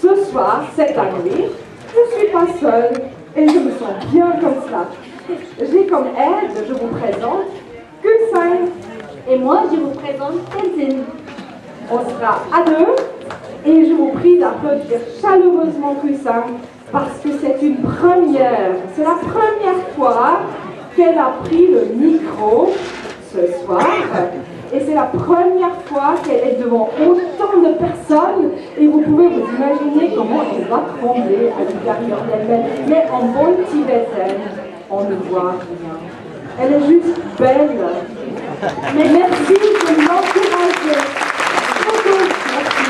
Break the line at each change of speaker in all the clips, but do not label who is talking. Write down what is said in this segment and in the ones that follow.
ce soir, cette année, je ne suis pas seule et je me sens bien comme ça. J'ai comme aide, je vous présente, Gülsheim.
Et moi, je vous présente Tenzin.
On sera à deux et je vous prie d'applaudir chaleureusement Gülsheim parce que c'est une première. C'est la première fois qu'elle a pris le micro ce soir. Et c'est la première fois qu'elle est devant autant de personnes. Et vous pouvez vous imaginer comment elle va trembler à l'intérieur d'elle-même. Mais en bonne tibétaine, on ne voit rien. Elle est juste belle. Mais merci de l'encourager. Beaucoup, merci.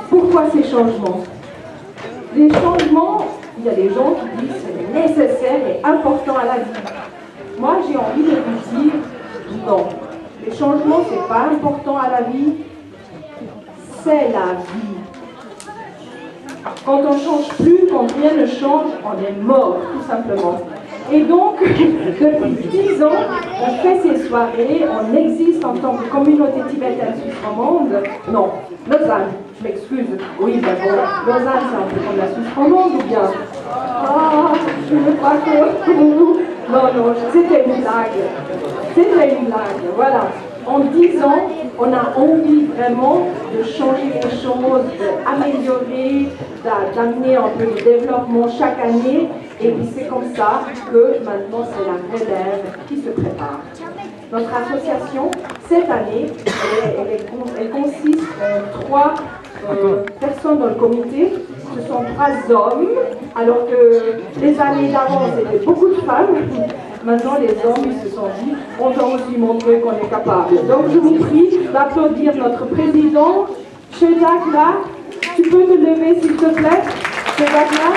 Pourquoi ces changements? Les changements, il y a des gens qui disent que c'est nécessaire et important à la vie. Moi, j'ai envie de vous dire non. Les changements, ce n'est pas important à la vie, c'est la vie. Quand on ne change plus, quand rien ne change, on est mort, tout simplement. Et donc, depuis 10 ans, on fait ces soirées, on existe en tant que communauté tibétaine suisse romande. Non, Lausanne, je m'excuse. Oui, ben bon, Lausanne, c'est un peu comme la Suisse romande ou bien? Ah, je ne crois que... Non, non, c'était une blague. C'était une blague, voilà. En 10 ans, on a envie vraiment de changer les choses, d'améliorer, d'amener un peu de développement chaque année. Et puis c'est comme ça que maintenant c'est la relève qui se prépare. Notre association, cette année, elle consiste en 3 personnes dans le comité. Ce sont 3 hommes, alors que les années d'avant c'était beaucoup de femmes. Maintenant, les hommes, ils se sont dit, on doit aussi montrer qu'on est capable. Donc, je vous prie d'applaudir notre président, Chedakla. Tu peux te lever, s'il te plaît, Chedakla.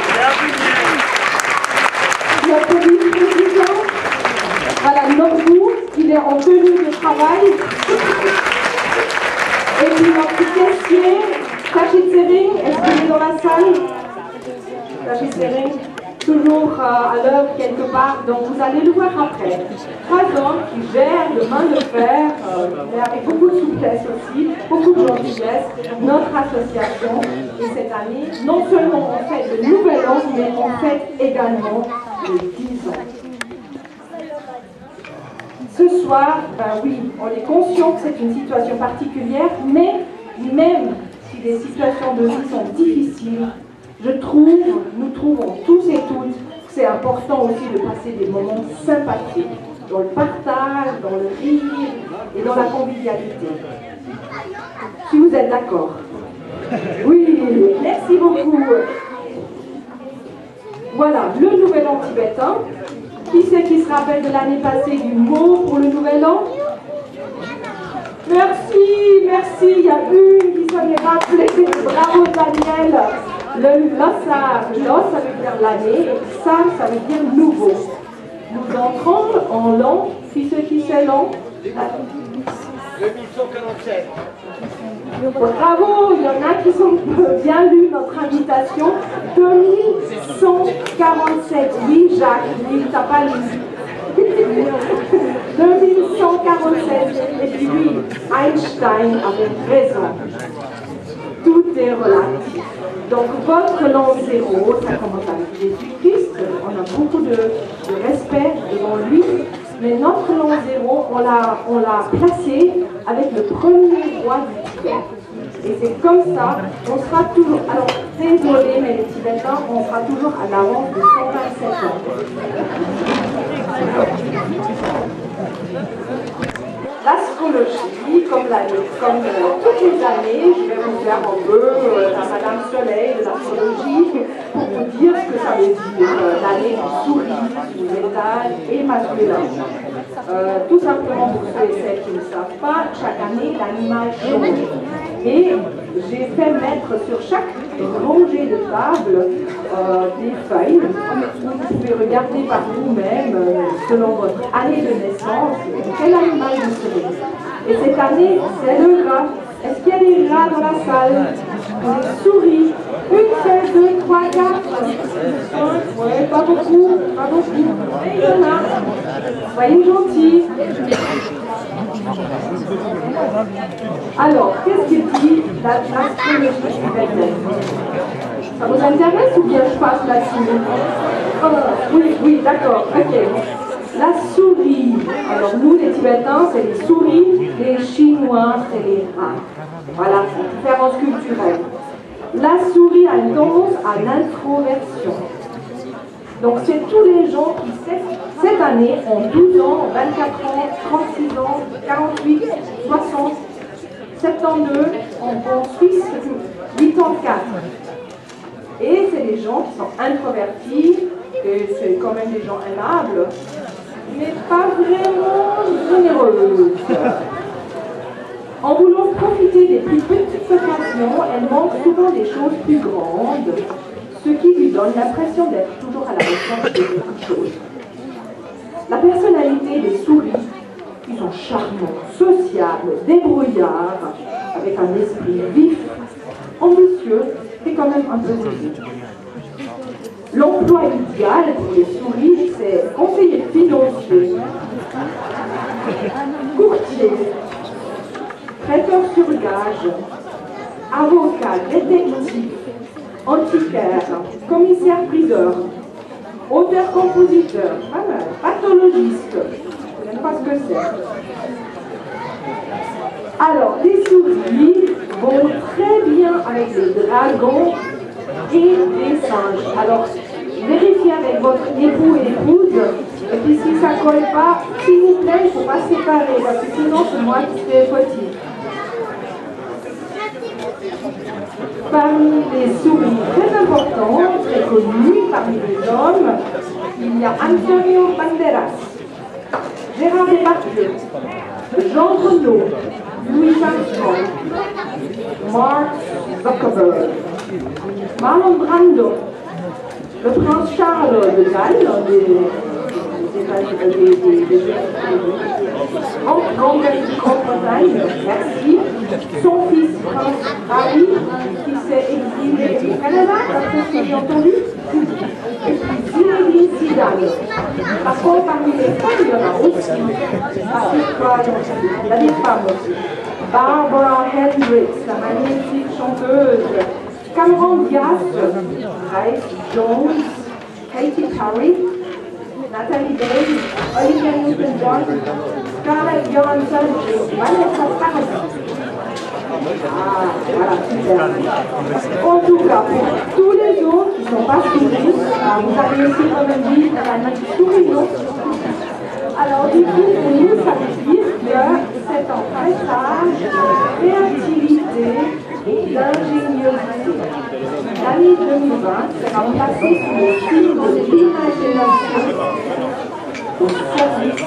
Notre vice-président, voilà, Norbou, il est en tenue de travail. Et puis, notre caissier, Tachit Sering, est-ce qu'il est dans la salle? Tachit Sering, toujours à l'œuvre quelque part, donc vous allez le voir après. 3 hommes qui gèrent de main de fer, mais avec beaucoup de souplesse aussi, beaucoup de gentillesse, notre association. Et cette année, non seulement on fait le nouvel an, mais on fait également les 10 ans. Ce soir, ben oui, on est conscient que c'est une situation particulière, mais même si les situations de vie sont difficiles, nous trouvons tous et toutes que c'est important aussi de passer des moments sympathiques, dans le partage, dans le rire et dans la convivialité. Si vous êtes d'accord. Oui, merci beaucoup. Voilà, le nouvel an tibétain. Qui c'est qui se rappelle de l'année passée du mot pour le nouvel an? Merci, merci, il y a une qui s'en est rappelée. Bravo Daniel. Le lossar, los ça veut dire l'année, et sar ça veut dire nouveau. Nous entrons en l'an, qui c'est l'an?
2147.
Bravo, il y en a qui ont bien lu notre invitation. 2147, oui Jacques, oui, t'as pas lu. 2147, et puis oui, Einstein avait raison. Tout est relatif. Donc votre l'an 0, ça commence avec Jésus-Christ, on a beaucoup de respect devant lui, mais notre l'an 0, on l'a placé avec le premier roi du Tibet. Et c'est comme ça, on sera toujours, alors désolé, mais les Tibétains, on sera toujours à l'avance de 127 ans. L'astrologie, comme toutes les années, je vais vous faire un peu la Madame Soleil de l'astrologie pour vous dire ce que ça veut dire l'année du souris, du métal et masculin. Tout simplement pour ceux et celles qui ne savent pas, chaque année l'animal change. Et j'ai fait mettre sur chaque rangée de table des feuilles. Vous pouvez regarder par vous-même, selon votre année de naissance, quel animal vous serez. Et cette année, c'est le rat. Est-ce qu'il y a des rats dans la salle? Des souris? 1, 2, 3, 4, 5, ouais, pas beaucoup, pas beaucoup. Et il y en a. Soyez gentils. Alors, qu'est-ce qu'il dit l'astrologie tibétaine? Ça vous intéresse ou bien je passe là-dessus? Oui, d'accord, ok. La souris. Alors, nous, les Tibétains, c'est les souris, les Chinois, c'est les rats. Voilà, c'est une différence culturelle. La souris a une tendance à l'introversion. Donc, c'est tous les gens qui, cette année, ont 12 ans, 24 ans, 36 ans, 48, 60, 72, en Suisse, 84. Et c'est des gens qui sont introvertis, et c'est quand même des gens aimables, mais pas vraiment généreux. En voulant profiter des plus petites occasions, elle manque souvent des choses plus grandes, ce qui lui donne l'impression d'être toujours à la recherche de quelque chose. La personnalité des souris, qui sont charmants, sociables, débrouillards, avec un esprit vif, ambitieux et quand même un peu rigide. L'emploi idéal pour les souris, c'est conseiller financier, courtier, prêteur sur gage, avocat, détective, antiquaire, commissaire-priseur, auteur-compositeur, pathologiste, je ne sais pas ce que c'est. Alors, les souris vont très bien avec les dragons et les singes. Alors, vérifiez avec votre époux et épouse, et puis si ça ne colle pas, s'il vous plaît, il ne faut pas séparer, parce que sinon c'est moi qui fais petit. Parmi les souris très importants, très connus, parmi les hommes, il y a Antonio Banderas, Gérard Depardieu, Jean Renaud, Louis Armstrong, Mark Zuckerberg, Marlon Brando, le prince Charles de Galles, Grande-Bretagne, merci, son fils prince Harry, qui s'est exilé au Canada, d'après ce que j'ai entendu, et puis Zinedine Zidane. Par contre, parmi les femmes, il y en a aussi, il y a des femmes aussi. Barbara Hendricks, la magnifique chanteuse, Cameron Diaz, Grace Jones, Katy Perry, Natalie Day, Olivia Newton-John, Scarlett Johansson et Vanessa Paradis. Ah, voilà, super. En tout cas, pour tous les autres qui ne sont pas souris, vous avez aussi quand même dit qu'on a une souris, non? Alors, du coup, pour nous, ça veut dire que c'est un passage de créativité et d'ingéniosité. L'année 2020 sera placée sous le signe de l'imagination au service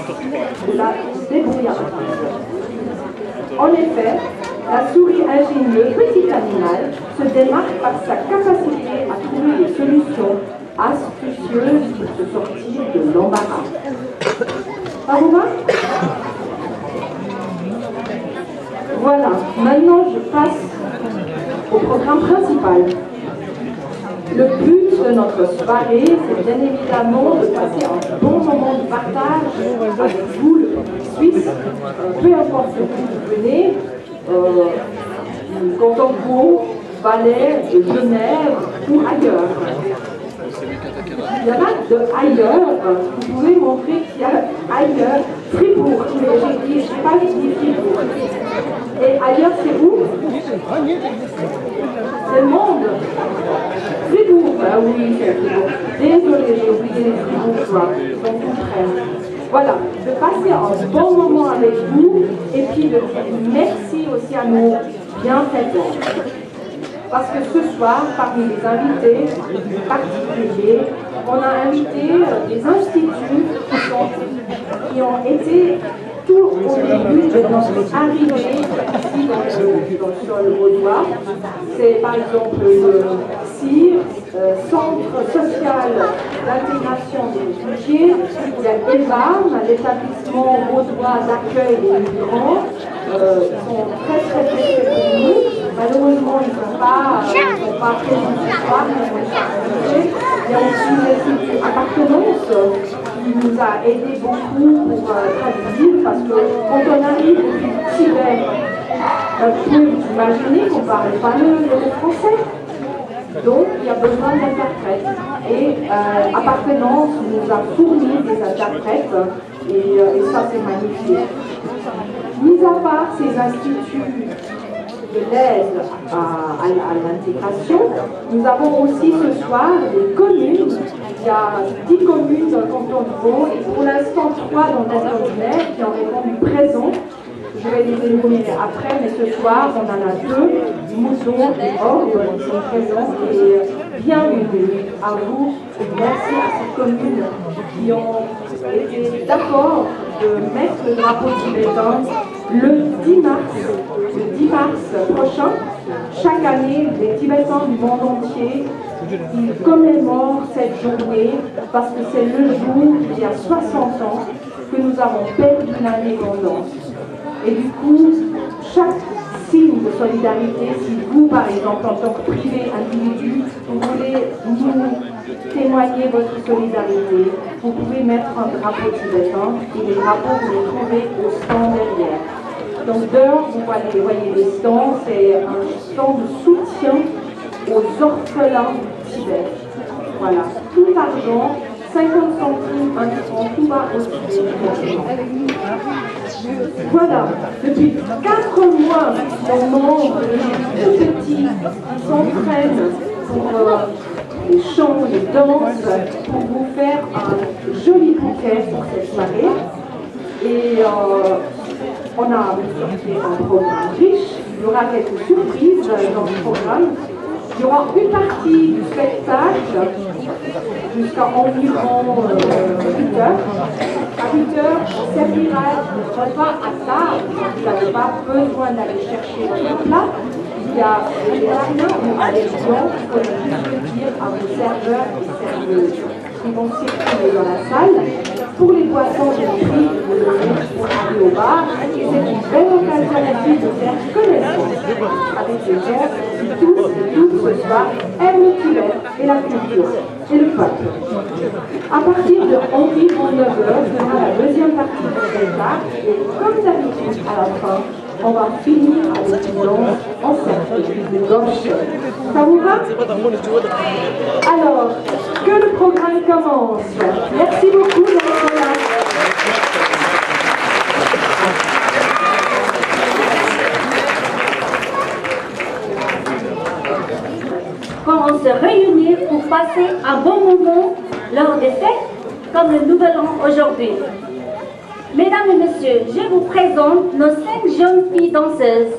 de la débrouillardise. En effet, la souris ingénieuse, petit animal, se démarque par sa capacité à trouver des solutions astucieuses pour se sortir de l'embarras. Ça vous va? Voilà, maintenant je passe au programme principal. Le but de notre soirée, c'est bien évidemment de passer un bon moment de partage avec vous, le public suisse, peu importe où vous venez, Contempo, Valais, de Genève ou ailleurs. Il y en a de ailleurs, vous pouvez montrer qu'il y a ailleurs, Fribourg, j'ai pas dit Fribourg. Et ailleurs, c'est où? C'est le monde. Fribourg, ah oui, c'est Fribourg. Désolée, j'ai oublié les Fribourgeois, ils sont tout près. Voilà, de passer un bon moment avec vous et puis de dire merci aussi à nos bienfaiteurs. Parce que ce soir, parmi les invités particuliers, on a invité des instituts qui ont été tout au début de notre arrivée ici dans le sol vaudois. C'est par exemple le CIR, Centre social d'intégration des réfugiés. Il y a EVAM, l'établissement vaudois d'accueil des migrants. Ils sont très très pour nous. Malheureusement, ils ne sont pas présents ce soir, mais on les a invités. Il y a aussi l'Institut Appartenance, qui qui nous a aidé beaucoup pour traduire, parce que quand on arrive au Tibet, vous pouvez vous imaginer qu'on ne parle pas le français. Donc, il y a besoin d'interprètes. Et Appartenance nous a fourni des interprètes, et ça, c'est magnifique. Mis à part ces instituts de l'aide à l'intégration, nous avons aussi ce soir des communes. Il y a 10 communes dans le canton de Vaud et pour l'instant 3 dans l'Est ordinaire qui ont répondu présent. Je vais les énumérer après, mais ce soir on en a 2, Mousson et Orbe, qui sont présents et bienvenue à vous. Et merci à ces communes qui ont été d'accord de mettre le drapeau tibétain le 10 mars prochain. Chaque année, les Tibétains du monde entier ils commémorent cette journée parce que c'est le jour, il y a 60 ans, que nous avons perdu l'indépendance. Et du coup, chaque signe de solidarité, si vous, par exemple, en tant que privé, individu, vous voulez nous témoigner votre solidarité, vous pouvez mettre un drapeau tibétain et les drapeaux, vous les trouvez au stand derrière. Donc dehors, vous voyez les stands, c'est un stand de soutien aux orphelins du Tibet. Voilà, tout l'argent, 50 centimes, 1 franc, tout va au Tibet. Voilà, depuis 4 mois, nos membres, les tout petits, s'entraînent pour les chants, les danses, pour vous faire un joli bouquet pour cette soirée. Et on a sorti un programme riche, il y aura quelques surprises dans le programme. Il y aura une partie du spectacle jusqu'à environ 8 heures. À 8 heures, on servira le repas à table. Vous n'avez pas besoin d'aller chercher votre plat. Il y a des gardiens ou à des gens qui peuvent dire à vos serveurs et serveuses qui vont circuler dans la salle. Pour les boissons, j'ai pris de donner pour aller au bar. Et c'est une belle occasion aussi de faire connaissance avec des gens qui tous et toutes ce soir aiment le Tibet et la culture et le peuple. À partir de environ 9 heures, ce sera la deuxième partie du spectacle. Et comme d'habitude, à la fin, on va finir avec une danse en cercle de gauche. Ça vous va? Alors, que le programme commence. Merci beaucoup d'être là.
Quand on se réunit pour passer un bon moment lors des fêtes, comme le Nouvel An aujourd'hui. Mesdames et messieurs, je vous présente nos 5 jeunes filles danseuses.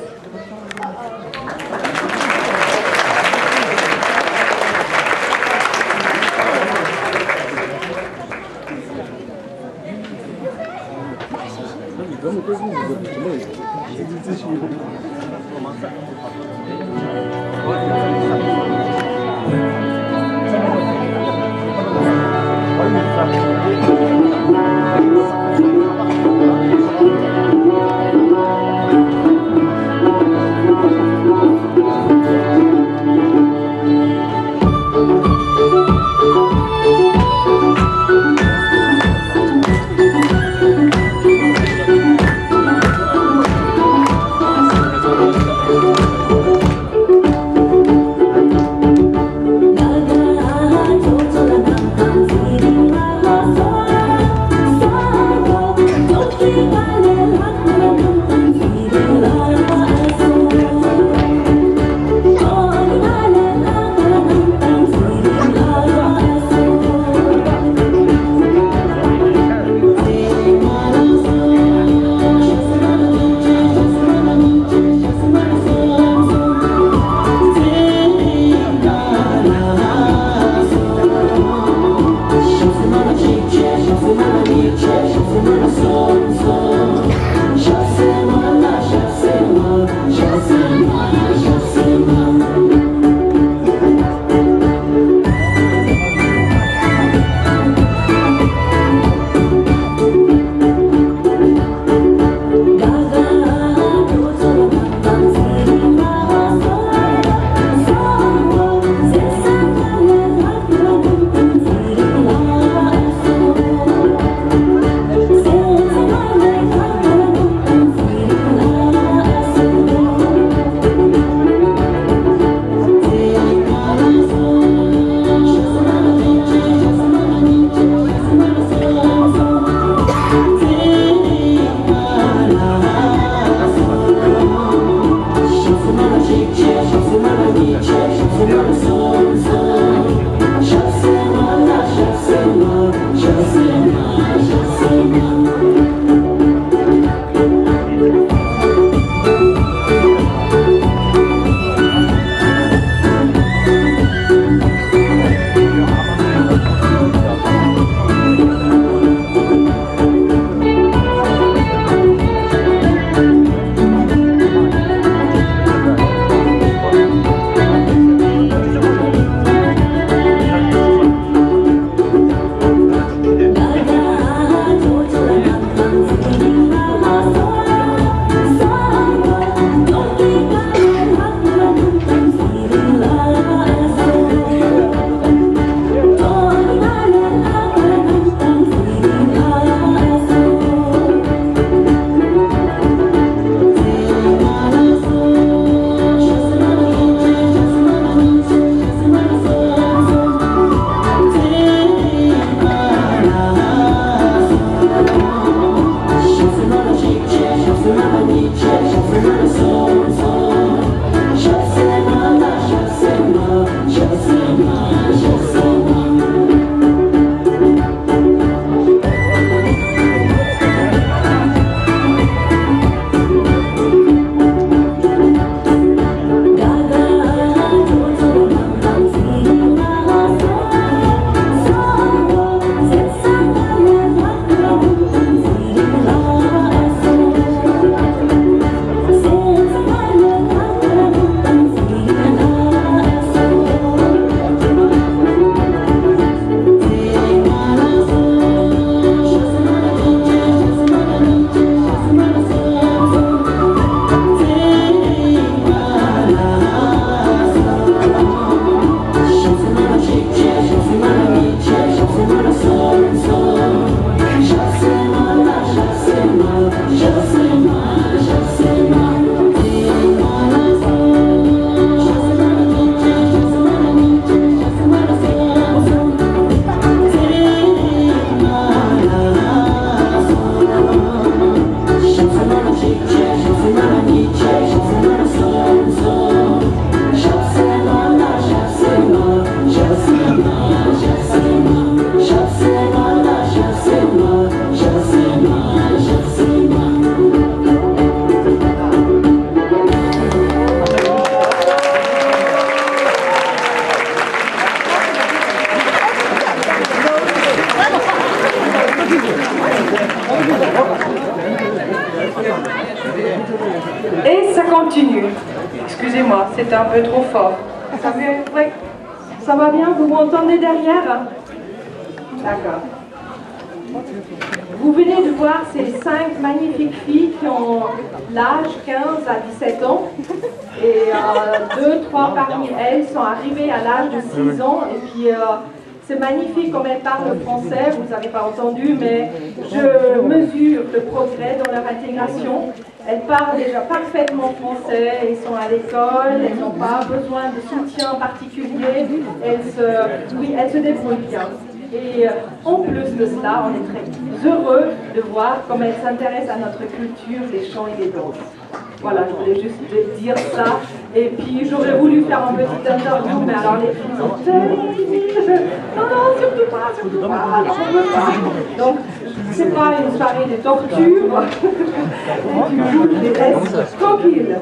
Et ça continue. Excusez-moi, c'était un peu trop fort. Ça va bien? Vous m'entendez derrière? D'accord. Vous venez de voir ces 5 magnifiques filles qui ont l'âge 15 à 17 ans. Et 2-3 parmi elles sont arrivées à l'âge de 6 ans. Et puis c'est magnifique comme elles parlent français, vous n'avez pas entendu, mais je mesure le progrès dans leur intégration. Elles parlent déjà parfaitement français, elles sont à l'école, elles n'ont pas besoin de soutien particulier, elles se débrouillent bien. Et en plus de cela, on est très heureux de voir comment elles s'intéressent à notre culture, les chants et les danses. Voilà, je voulais juste dire ça. Et puis j'aurais voulu faire un petit interview, mais alors les filles sont terribles. Non, surtout pas, j'en veux pas. Donc, c'est pas une soirée de torture. Et du coup, je les laisse tranquilles.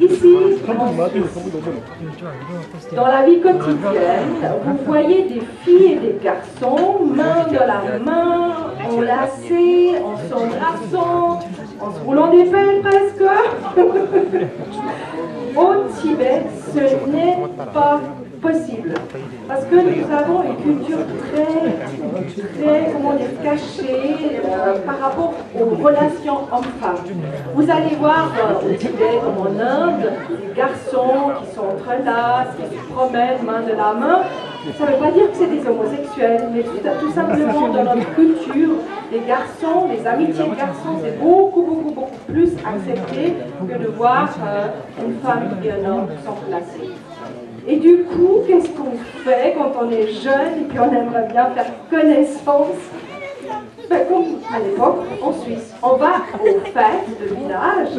Ici, dans la vie quotidienne, vous voyez des filles et des garçons, main de la main, enlacés, en s'embrassant, en se roulant des pelles presque. Au Tibet, ce n'est pas possible. Parce que nous avons une culture très comment dire, cachée par rapport aux relations hommes-femmes. Vous allez voir au Tibet, comme en Inde, des garçons qui s'entrelacent, qui se promènent main de la main. Ça ne veut pas dire que c'est des homosexuels, mais tout simplement dans notre culture, les garçons, les amitiés de garçons, c'est beaucoup plus accepté que de voir une femme et un homme s'enlacer. Et du coup, qu'est-ce qu'on fait quand on est jeune et qu'on aimerait bien faire connaissance? fait comme à l'époque en Suisse. On va aux fêtes de village,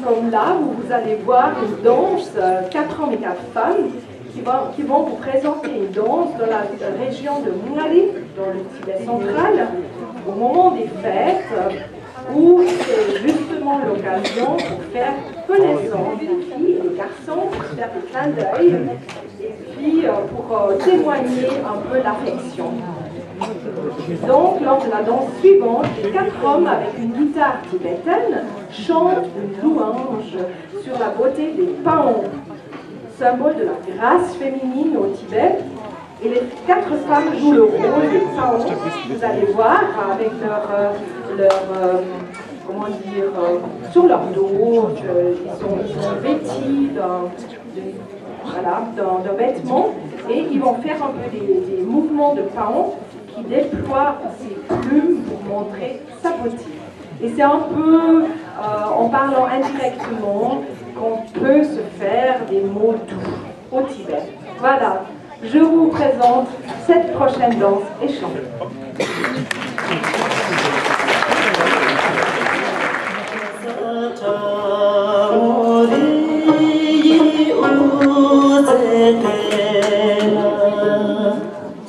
comme là où vous allez voir une danse, 4 hommes et 4 femmes, qui vont vous présenter une danse dans la région de Mungali, dans le Tibet central, au moment des fêtes, où c'est justement l'occasion pour faire connaissance des filles et des garçons, pour faire des clins d'œil, et puis pour témoigner un peu l'affection. Donc, lors de la danse suivante, les 4 hommes avec une guitare tibétaine chantent une louange sur la beauté des paons, symbole de la grâce féminine au Tibet. Et les 4 femmes jouent le rôle des paons. Vous allez voir avec comment dire, sur leur dos, ils sont vêtis d'un vêtement et ils vont faire un peu des mouvements de paon qui déploie ses plumes pour montrer sa beauté. Et c'est un peu, en parlant indirectement, qu'on peut se faire des mots doux au Tibet. Voilà, je vous présente cette prochaine danse et chant.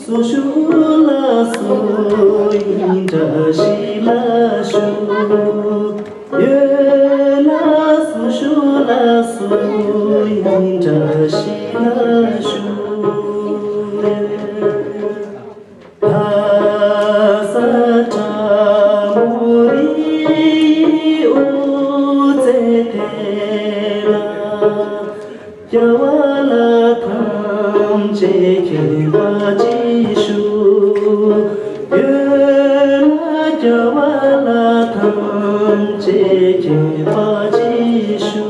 Sushula suinda shila shu Yela sushula suinda shila shu Asata muri uzetela Jawala thamche kebaji Jawala thamche kebaji shu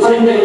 Chene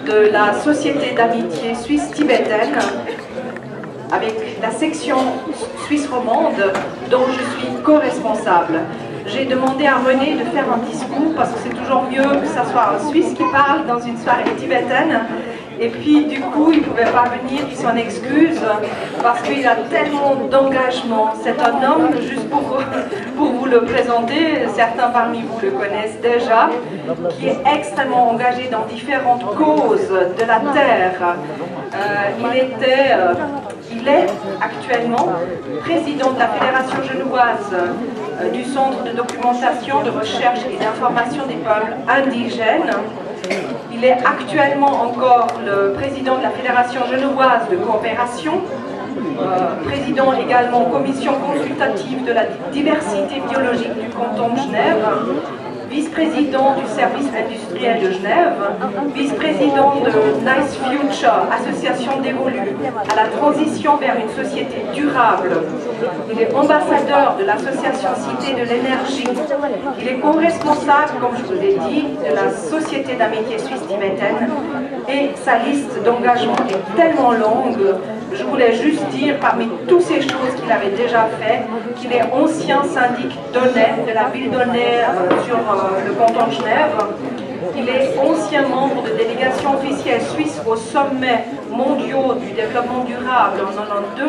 de la Société d'amitié suisse-tibétaine avec la section suisse romande dont je suis co-responsable. J'ai demandé à René de faire un discours parce que c'est toujours mieux que ce soit un Suisse qui parle dans une soirée tibétaine. Et puis du coup, il ne pouvait pas venir, il s'en excuse parce qu'il a tellement d'engagement. C'est un homme, juste pour vous le présenter, certains parmi vous le connaissent déjà, qui est extrêmement engagé dans différentes causes de la terre. Il est actuellement président de la Fédération genevoise du Centre de documentation, de recherche et d'information des peuples indigènes. Il est actuellement encore le président de la Fédération genevoise de coopération, président également commission consultative de la diversité biologique du canton de Genève, vice-président du service industriel de Genève, vice-président de Nice Future, association dévolue à la transition vers une société durable. Il est ambassadeur de l'association Cité de l'énergie. Il est co-responsable, comme je vous l'ai dit, de la Société d'amitié suisse-tibétaine. Et sa liste d'engagement est tellement longue. Je voulais juste dire, parmi toutes ces choses qu'il avait déjà fait, qu'il est ancien syndic d'Aunay, de la ville d'Aunay sur le canton de Genève. Il est ancien membre de délégation officielle suisse au sommet mondiaux du développement durable en 1992,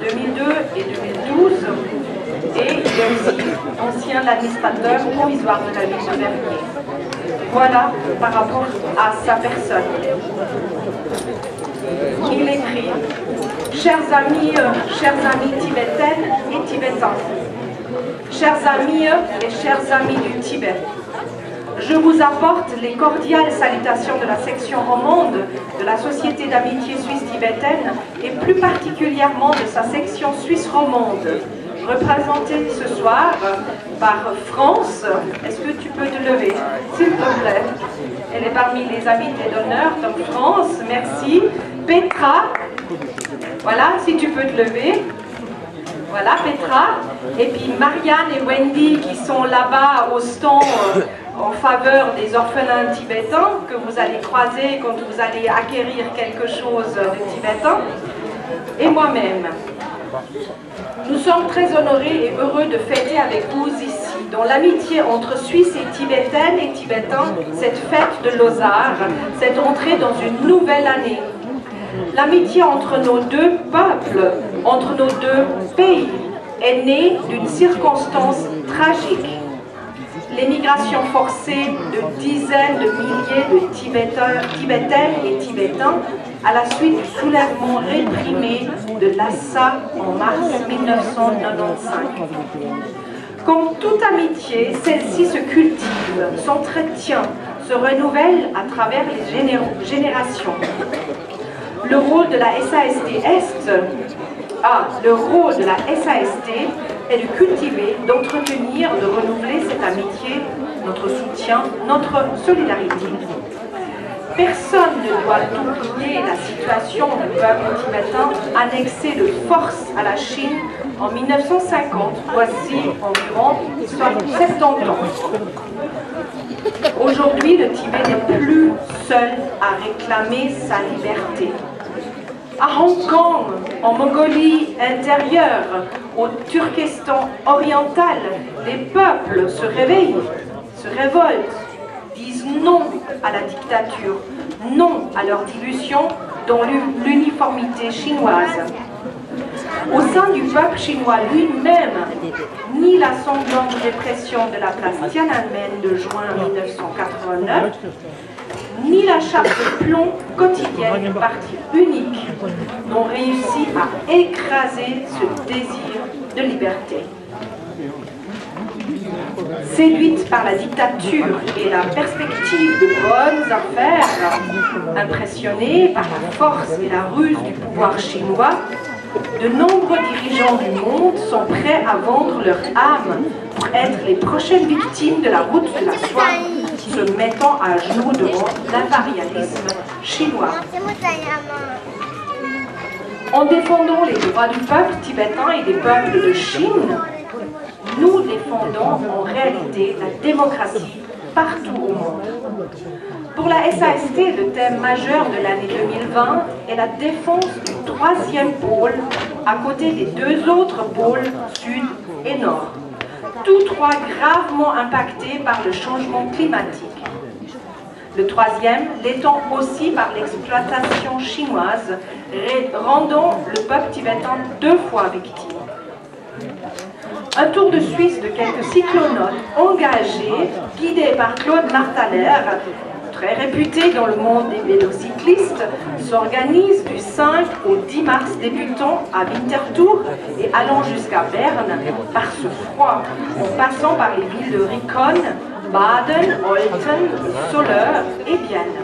2002 et 2012. Et il est aussi ancien administrateur provisoire de la ville de Vernier. Voilà par rapport à sa personne. Il écrit « Chers amis tibétaines et tibétains, chers amis et chers amis du Tibet, je vous apporte les cordiales salutations de la section romande de la Société d'amitié suisse-tibétaine et plus particulièrement de sa section suisse romande, représentée ce soir par France. Est-ce que tu peux te lever, s'il te plaît? Elle est parmi les invités d'honneur, donc France, merci. Petra, voilà, si tu peux te lever. Voilà, Petra. Et puis Marianne et Wendy qui sont là-bas au stand en faveur des orphelins tibétains que vous allez croiser quand vous allez acquérir quelque chose de tibétain. Et moi-même. Nous sommes très honorés et heureux de fêter avec vous ici, dans l'amitié entre Suisses et Tibétaines et Tibétains, cette fête de Losar, cette entrée dans une nouvelle année. L'amitié entre nos deux peuples, entre nos deux pays, est née d'une circonstance tragique. L'émigration forcée de dizaines de milliers de Tibétaines et Tibétains à la suite du soulèvement réprimé de Lhasa en mars 1995. Comme toute amitié, celle-ci se cultive, s'entretient, se renouvelle à travers les générations. Le rôle de la SAST est de cultiver, d'entretenir, de renouveler cette amitié, notre soutien, notre solidarité. Personne ne doit oublier la situation du peuple tibétain annexé de force à la Chine en 1950, voici environ 70 ans. Aujourd'hui, le Tibet n'est plus seul à réclamer sa liberté. À Hong Kong, en Mongolie intérieure, au Turkestan oriental, les peuples se réveillent, se révoltent, disent non à la dictature, non à leur dilution dans l'uniformité chinoise. Au sein du peuple chinois lui-même, ni la sanglante répression de la place Tiananmen de juin 1989, ni la chape de plomb quotidienne du parti unique n'ont réussi à écraser ce désir de liberté. Séduite par la dictature et la perspective de bonnes affaires, impressionnée par la force et la ruse du pouvoir chinois, de nombreux dirigeants du monde sont prêts à vendre leur âme pour être les prochaines victimes de la route de la soie, se mettant à genoux devant l'impérialisme chinois. En défendant les droits du peuple tibétain et des peuples de Chine, nous défendons en réalité la démocratie partout au monde. Pour la SAST, le thème majeur de l'année 2020 est la défense du troisième pôle à côté des deux autres pôles, sud et nord, tous trois gravement impactés par le changement climatique. Le troisième l'étant aussi par l'exploitation chinoise, rendant le peuple tibétain deux fois victime. Un tour de Suisse de quelques cyclonautes engagés, guidés par Claude Martaler, très réputé dans le monde des vélocyclistes, s'organise du 5 au 10 mars débutant à Winterthur et allant jusqu'à Berne par ce froid, en passant par les villes de Riccon, Baden, Olten, Soleure et Vienne.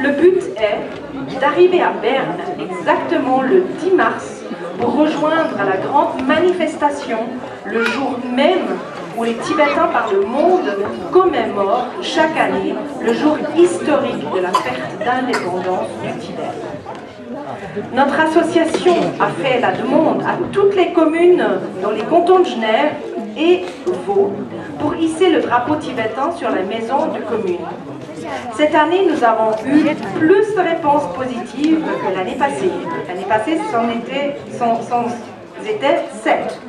Le but est d'arriver à Berne exactement le 10 mars pour rejoindre la grande manifestation le jour même où les Tibétains par le monde commémorent chaque année le jour historique de la perte d'indépendance du Tibet. Notre association a fait la demande à toutes les communes dans les cantons de Genève et Vaud pour hisser le drapeau tibétain sur la maison de commune. Cette année, nous avons eu plus de réponses positives que l'année passée. L'année passée, c'en était 7.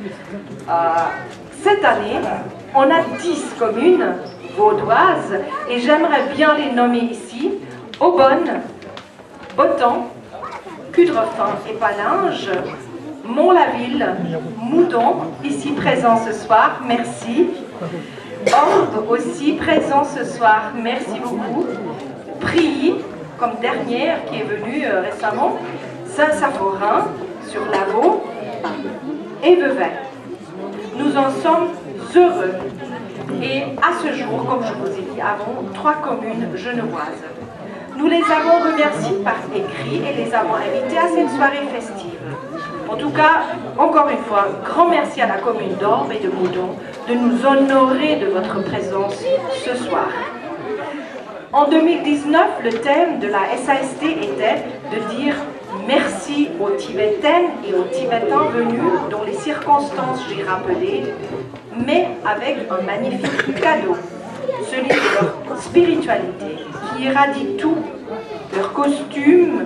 Cette année, on a 10 communes vaudoises et j'aimerais bien les nommer ici. Aubonne, Botan, Cudrefin et Palinges, Mont-la-Ville, Moudon, ici présent ce soir, merci. Orbe aussi présent ce soir, merci beaucoup. Prilly, comme dernière qui est venue récemment, Saint-Saphorin sur l'Avaux et Vevey. Nous en sommes heureux. Et à ce jour, comme je vous ai dit avant, 3 communes genevoises. Nous les avons remerciés par écrit et les avons invités à cette soirée festive. En tout cas, encore une fois, grand merci à la commune d'Orbe et de Moudon de nous honorer de votre présence ce soir. En 2019, le thème de la SAST était de dire merci aux Tibétaines et aux Tibétains venus dans les circonstances j'ai rappelées, mais avec un magnifique cadeau, celui de leur spiritualité qui irradie tout, leurs costumes,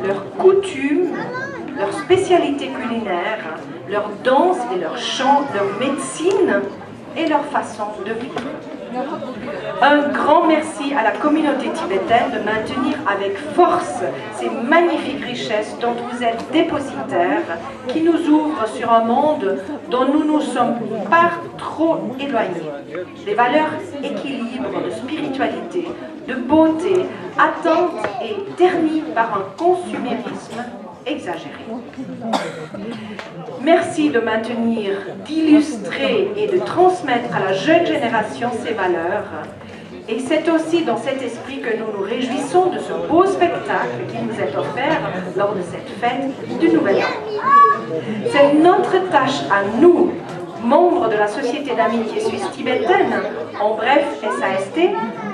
leurs coutumes, leur spécialité culinaire, leur danse et leur chant, leur médecine et leur façon de vivre. Un grand merci à la communauté tibétaine de maintenir avec force ces magnifiques richesses dont vous êtes dépositaires, qui nous ouvrent sur un monde dont nous ne sommes pas trop éloignés. Des valeurs équilibre de spiritualité, de beauté, atteintes et ternies par un consumérisme exagéré. Merci de maintenir, d'illustrer et de transmettre à la jeune génération ces valeurs. Et c'est aussi dans cet esprit que nous nous réjouissons de ce beau spectacle qui nous est offert lors de cette fête du Nouvel An. C'est notre tâche à nous, membres de la Société d'amitié suisse-tibétaine, en bref SAST,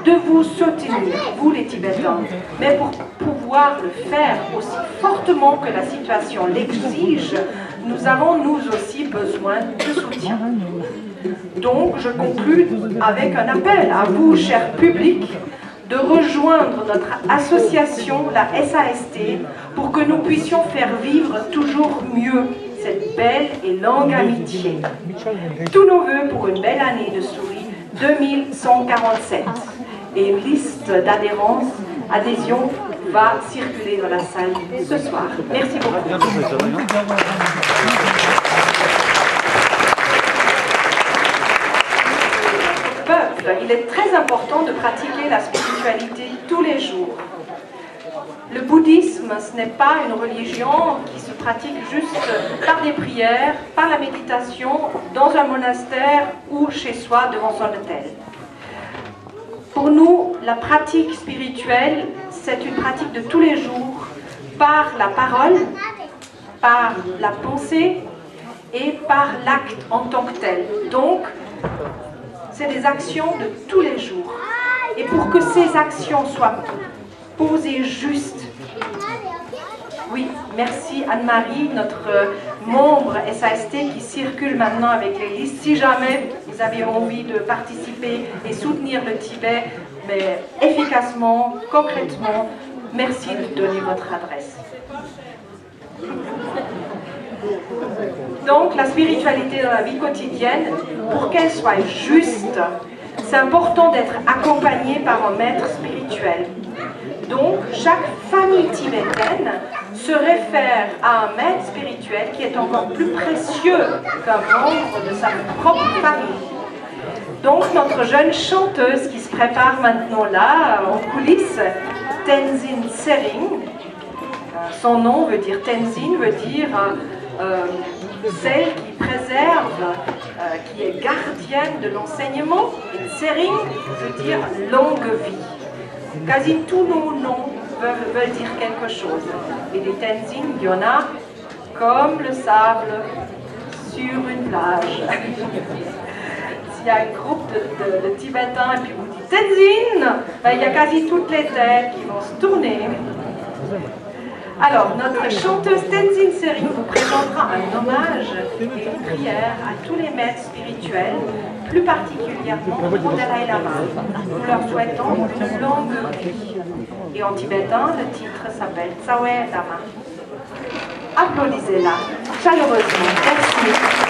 de vous soutenir, vous les Tibétains. Mais pour pouvoir le faire aussi fortement que la situation l'exige, nous avons nous aussi besoin de soutien. Donc, je conclue avec un appel à vous, cher public, de rejoindre notre association, la SAST, pour que nous puissions faire vivre toujours mieux cette belle et longue amitié. Tous nos vœux pour une belle année de souris 2147. Et une liste adhésion va circuler dans la salle ce soir. Merci beaucoup. Peuple, il est très important de pratiquer la spiritualité tous les jours. Le bouddhisme, ce n'est pas une religion qui se pratique juste par des prières, par la méditation, dans un monastère ou chez soi devant son autel. Pour nous, la pratique spirituelle, c'est une pratique de tous les jours, par la parole, par la pensée et par l'acte en tant que tel. Donc, c'est des actions de tous les jours. Et pour que ces actions soient posées juste, oui, merci Anne-Marie, notre membre SAST qui circule maintenant avec les listes. Si jamais vous avez envie de participer et soutenir le Tibet, mais efficacement, concrètement, merci de donner votre adresse. Donc, la spiritualité dans la vie quotidienne, pour qu'elle soit juste, c'est important d'être accompagné par un maître spirituel. Donc, chaque famille tibétaine se réfère à un maître spirituel qui est encore plus précieux qu'un membre de sa propre famille. Donc notre jeune chanteuse qui se prépare maintenant là, en coulisses, Tenzin Sering, son nom veut dire, Tenzin veut dire celle qui préserve, qui est gardienne de l'enseignement, et Sering veut dire longue vie. Quasi tous nos noms veulent dire quelque chose. Et des Tenzin, il y en a comme le sable sur une plage. S'il y a un groupe de Tibétains et puis vous dites Tenzin, ben, il y a quasi toutes les têtes qui vont se tourner. Alors, notre chanteuse Tenzin Sering vous présentera un hommage et une prière à tous les maîtres spirituels, plus particulièrement au Dalai Lama. Nous leur souhaitons une longue vie. Et en tibétain, le titre s'appelle Tsawe Lama. Applaudissez-la chaleureusement. Merci.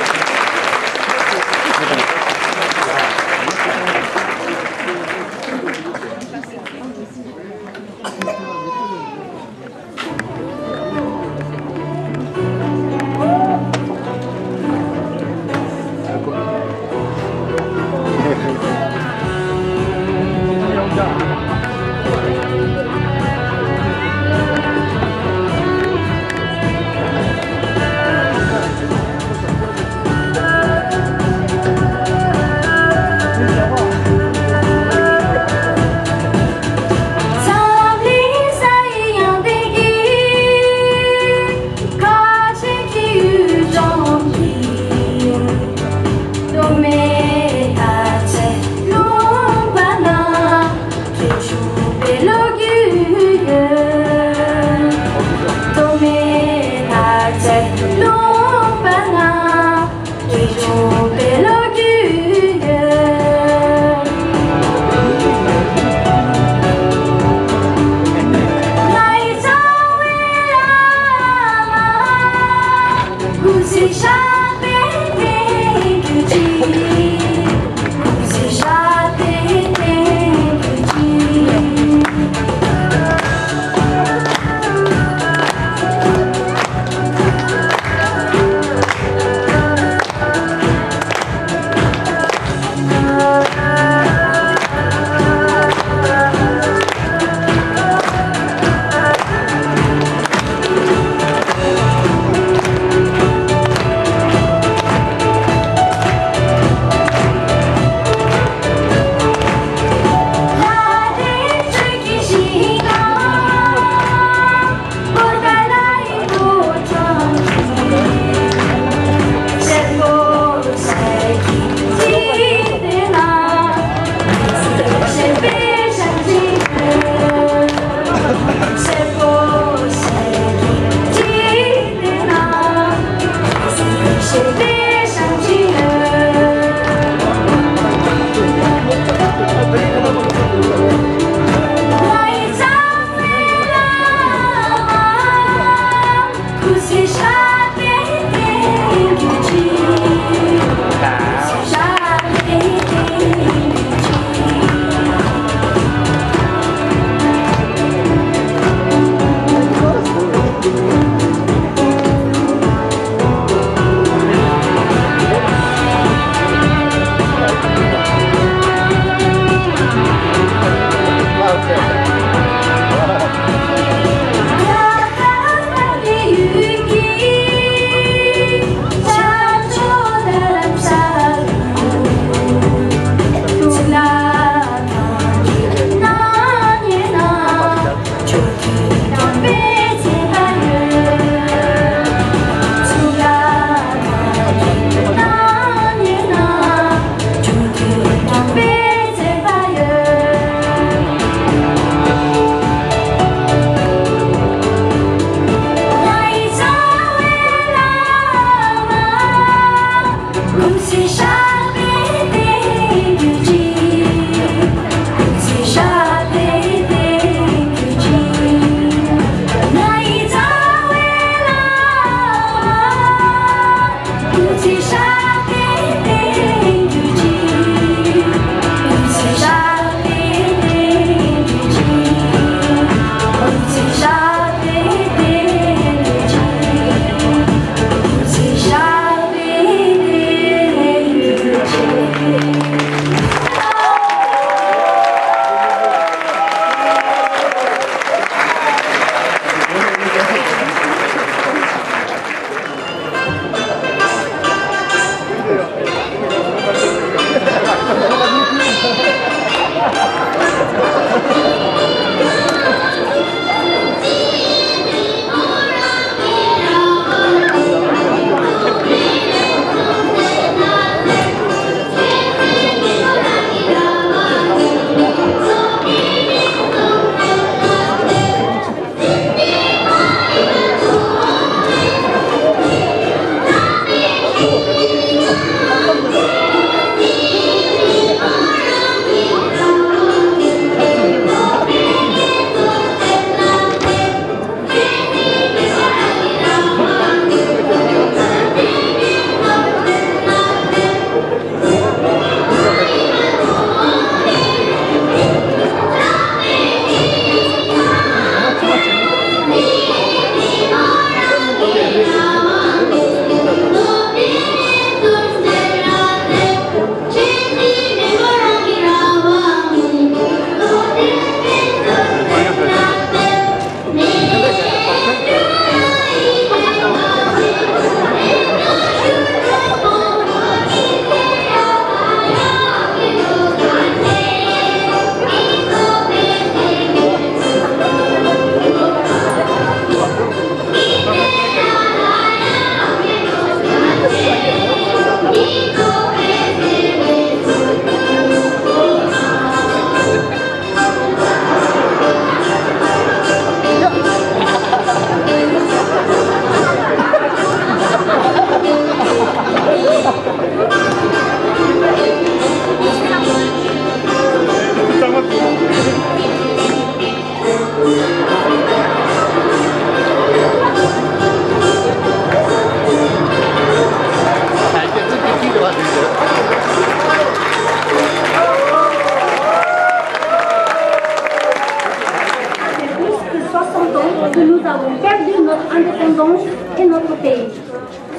abondance et notre pays,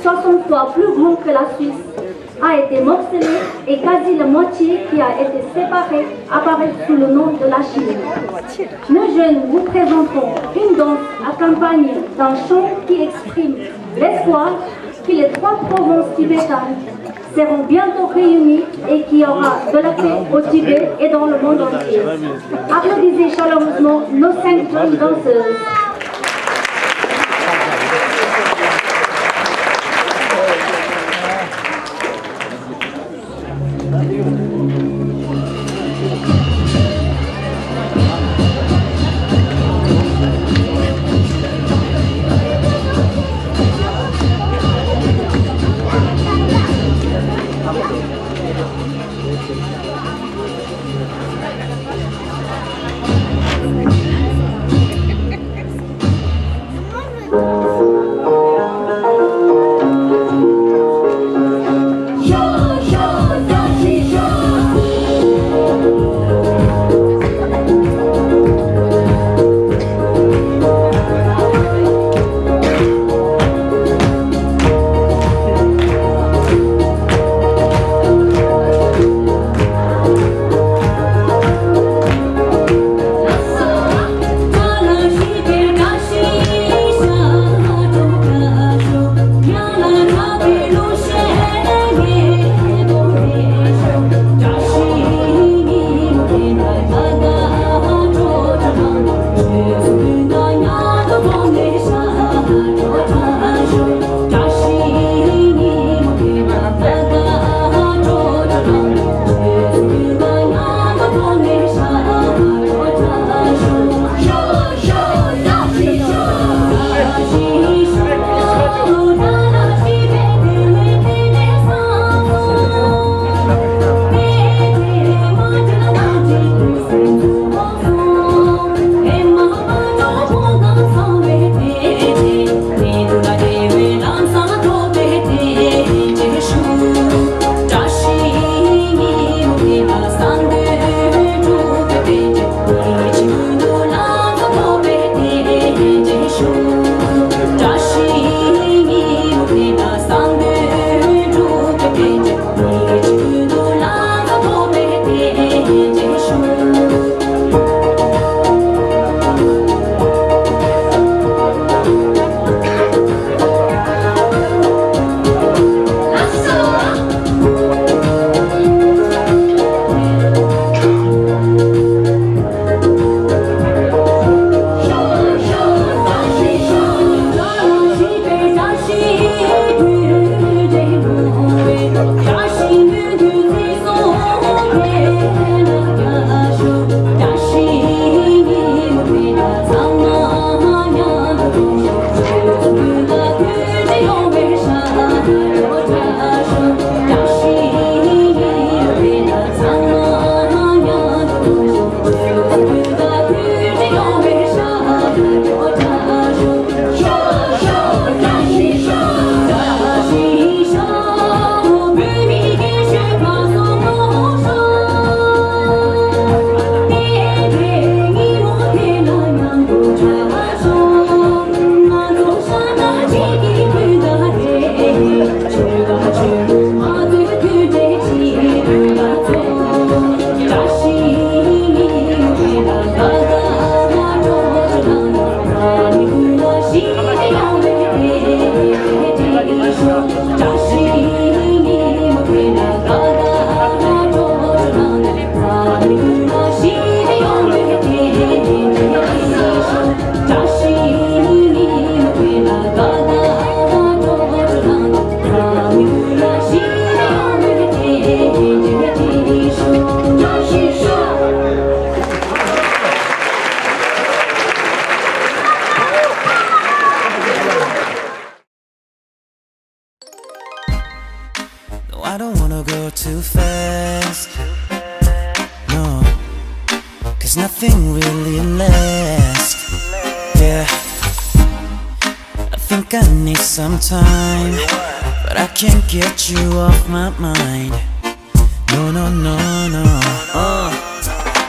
60 fois plus grand que la Suisse, a été morcelé et quasi la moitié qui a été séparée apparaît sous le nom de la Chine. Nos jeunes vous présenteront une danse accompagnée d'un chant qui exprime l'espoir que les 3 provinces tibétaines seront bientôt réunies et qu'il y aura de la paix au Tibet et dans le monde entier. Applaudissez chaleureusement nos 5 jeunes danseuses.
I don't wanna go too fast, no, 'cause nothing really lasts, yeah. I think I need some time, but I can't get you off my mind. No, no, no, no.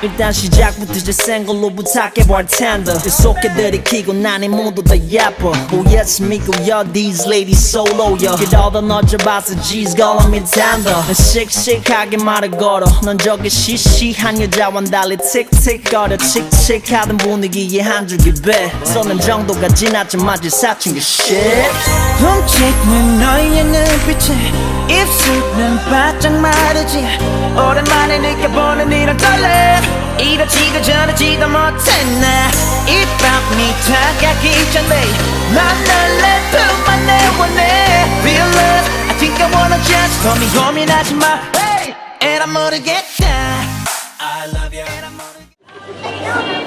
일단 시작부터 제센 걸로 부탁해 bartender 계속해 들이키고 난이 모두 다 예뻐 Oh yes 믿고요 these ladies solo요 그러다 너 잡아서 G's 걸어 me tender 난 씩씩하게 말을 걸어 넌 저기 시시한 여자와는 달리 틱틱거려 칙칙하던 분위기에 한 줄기 배 쏘는 정도가 지나자마자 사춘기 shit
훔치는 너의 눈빛에 입술은 바짝 마르지 오랜만에 느껴보는 이런 떨림 이러지도 저러지도 못했네 이 밤이 다가기 전에 난 널 내 품 안에 원해 Real love I think I wanna just call me 고민하지 마 hey! 에라 모르겠다 I love you 에라 모르겠다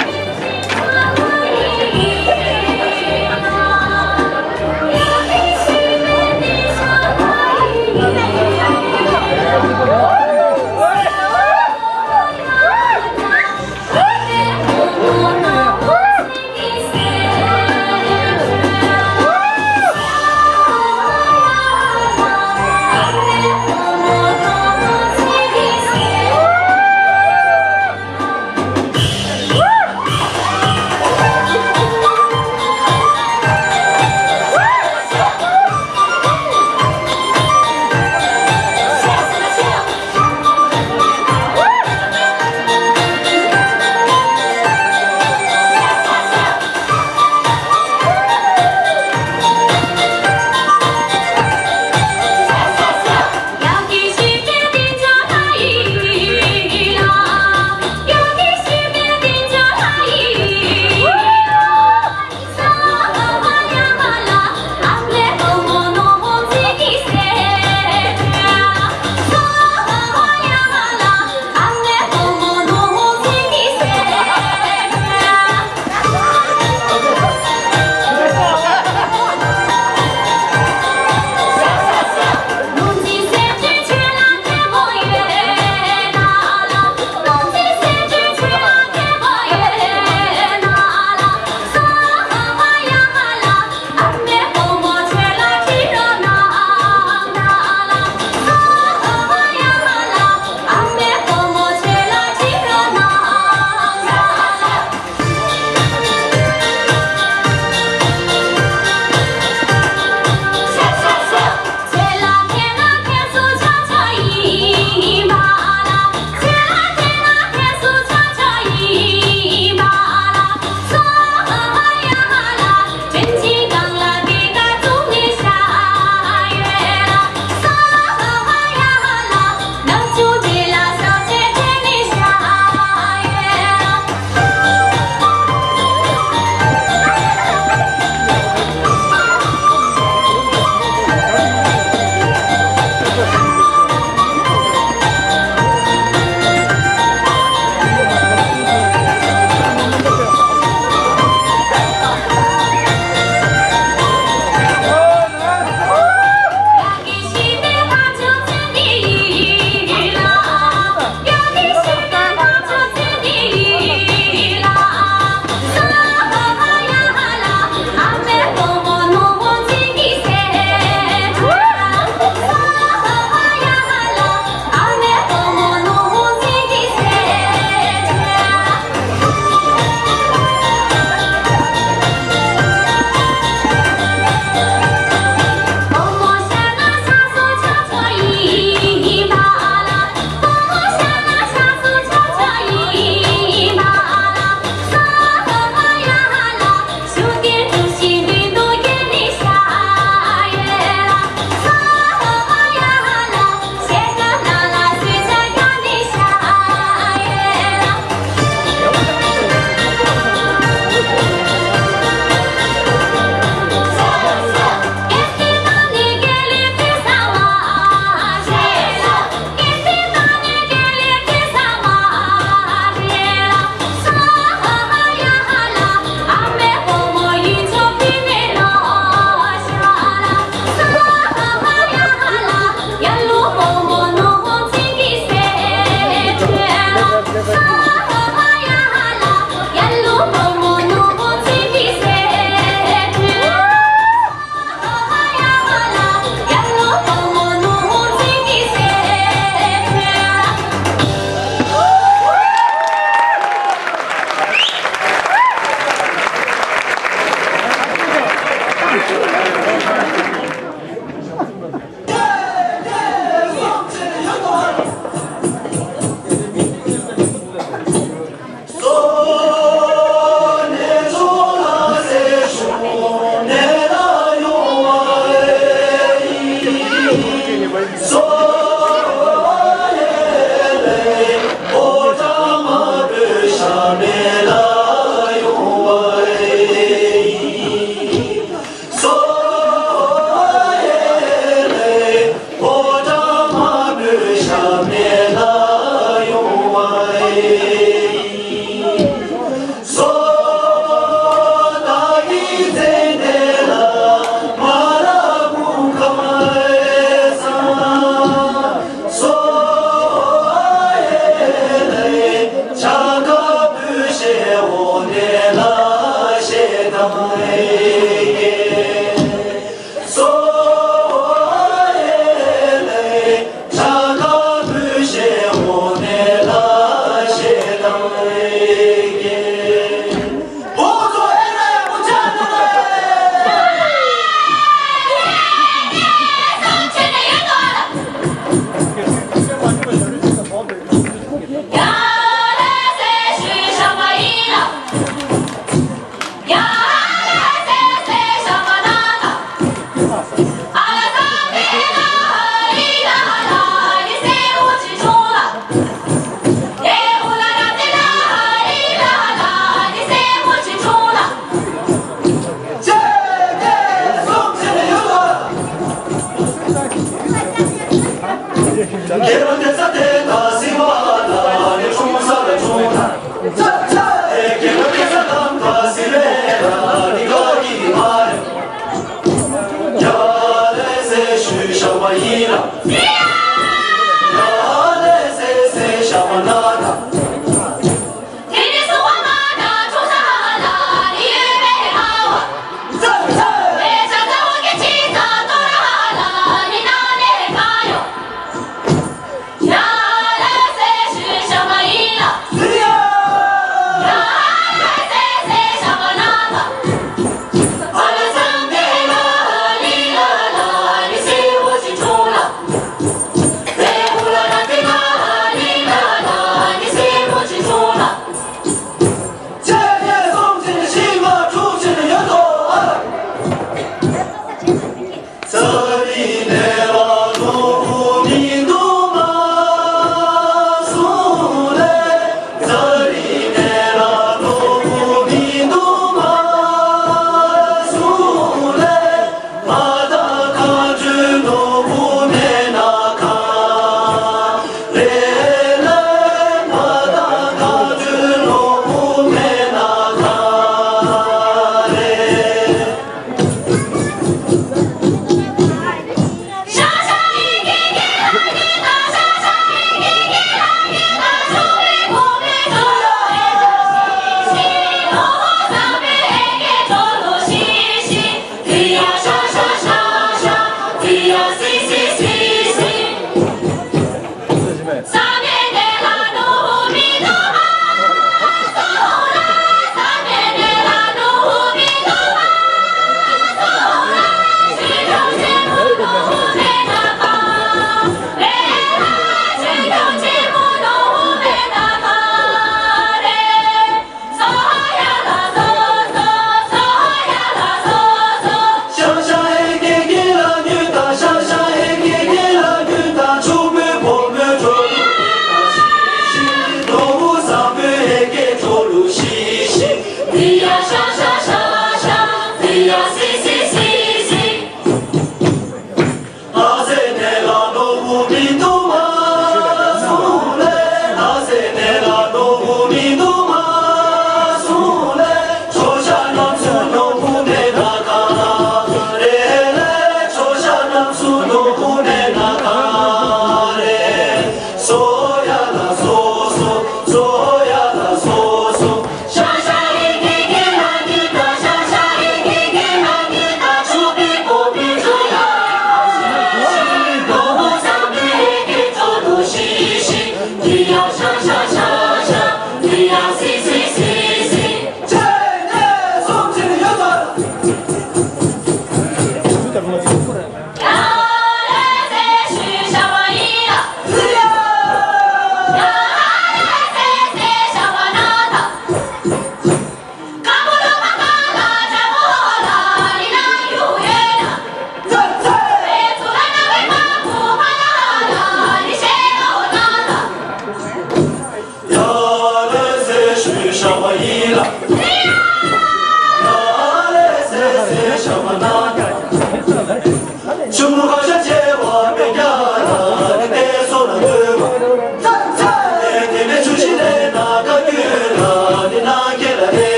出去的。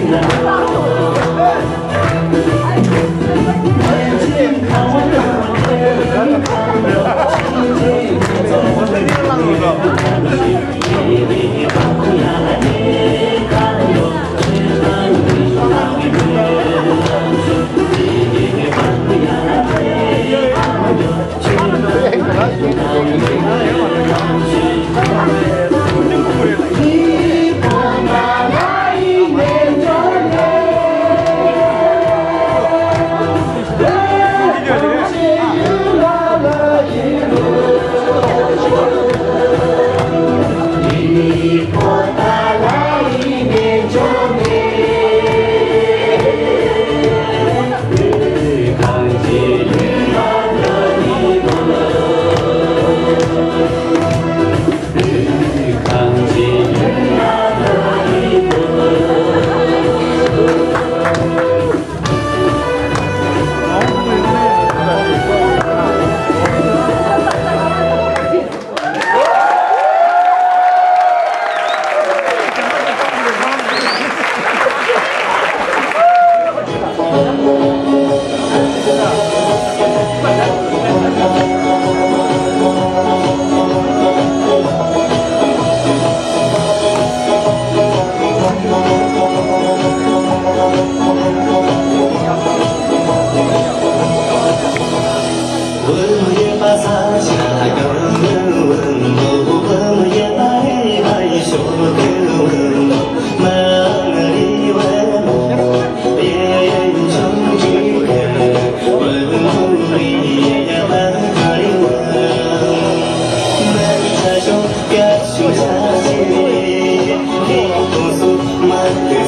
Hey!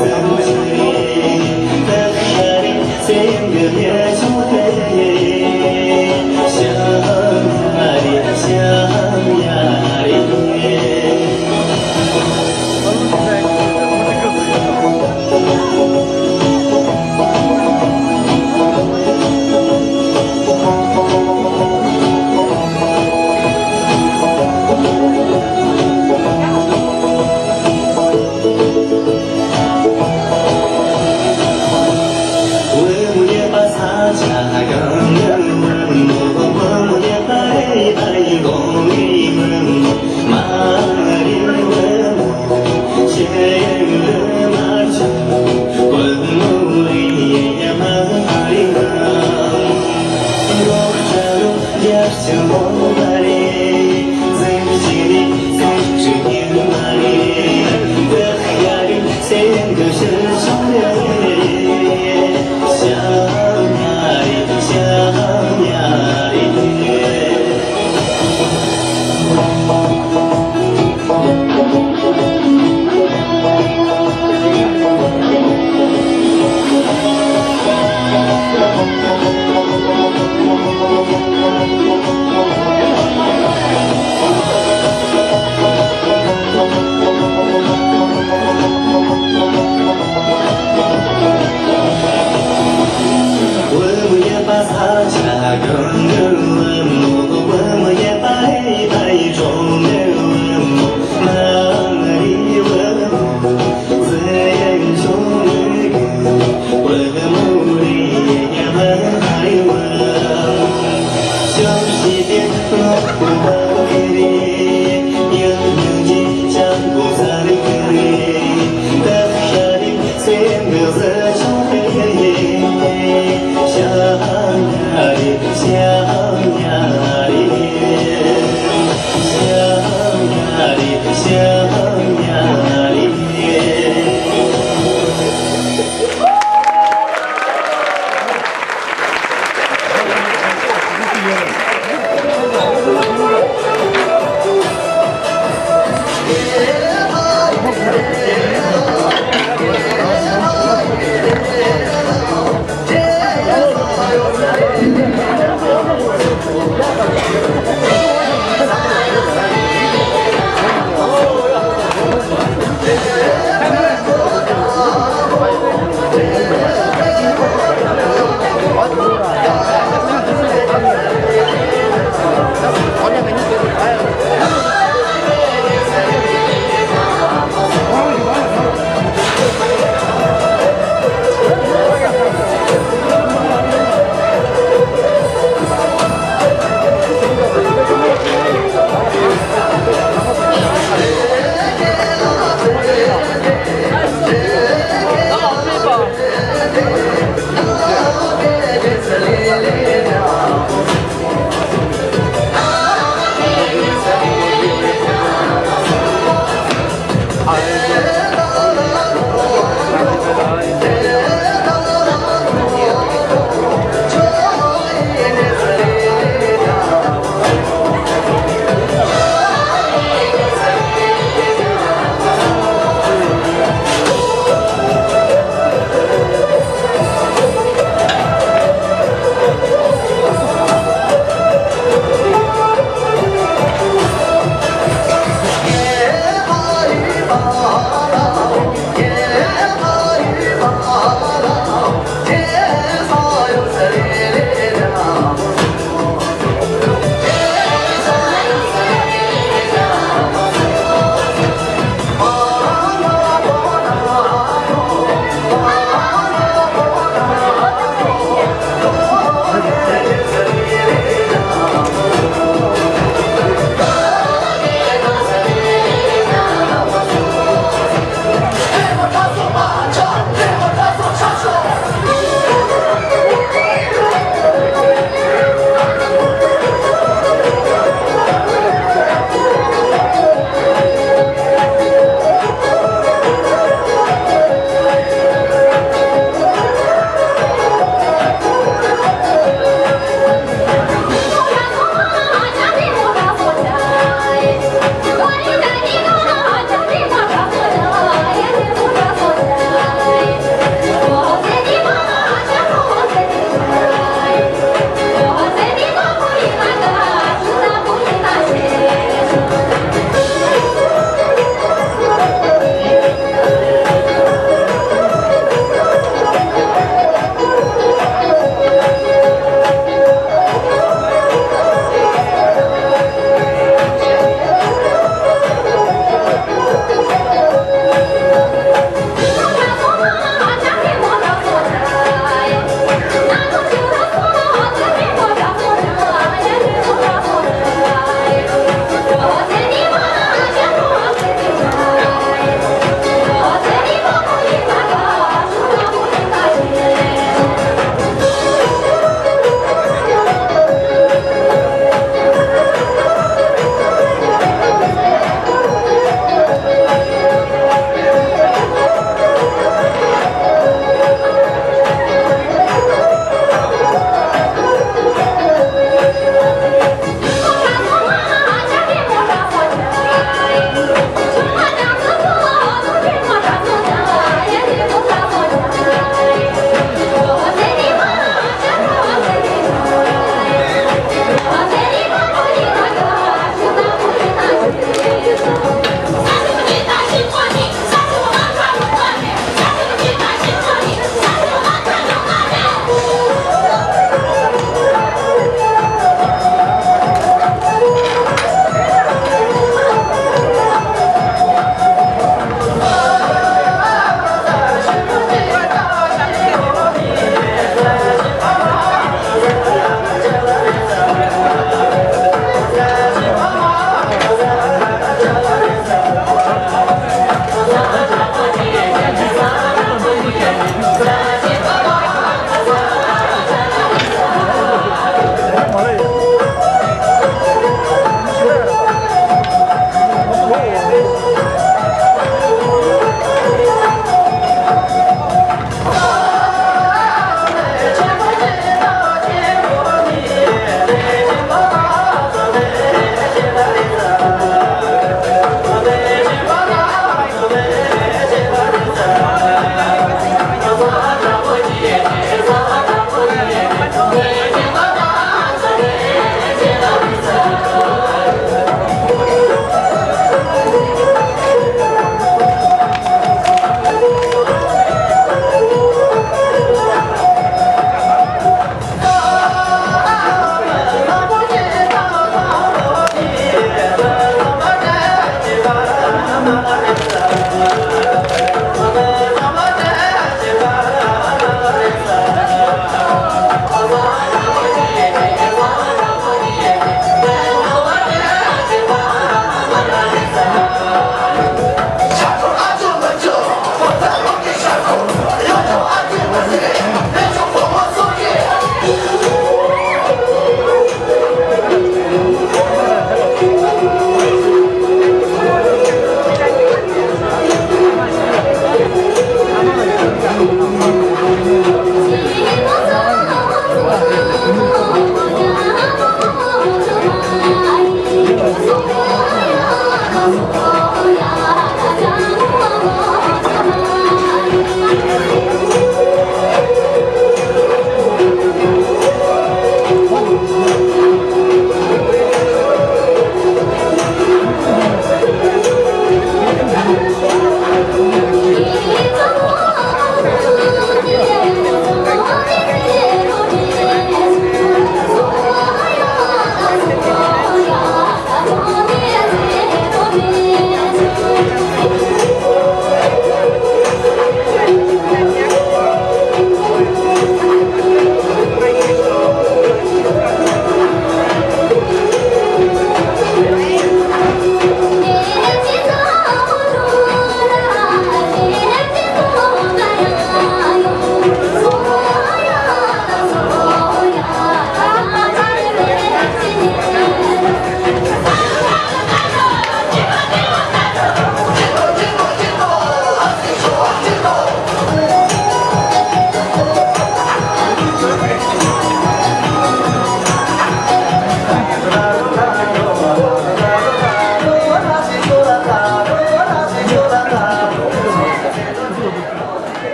Hãy subscribe cho kênh Ghiền Mì Gõ để không bỏ lỡ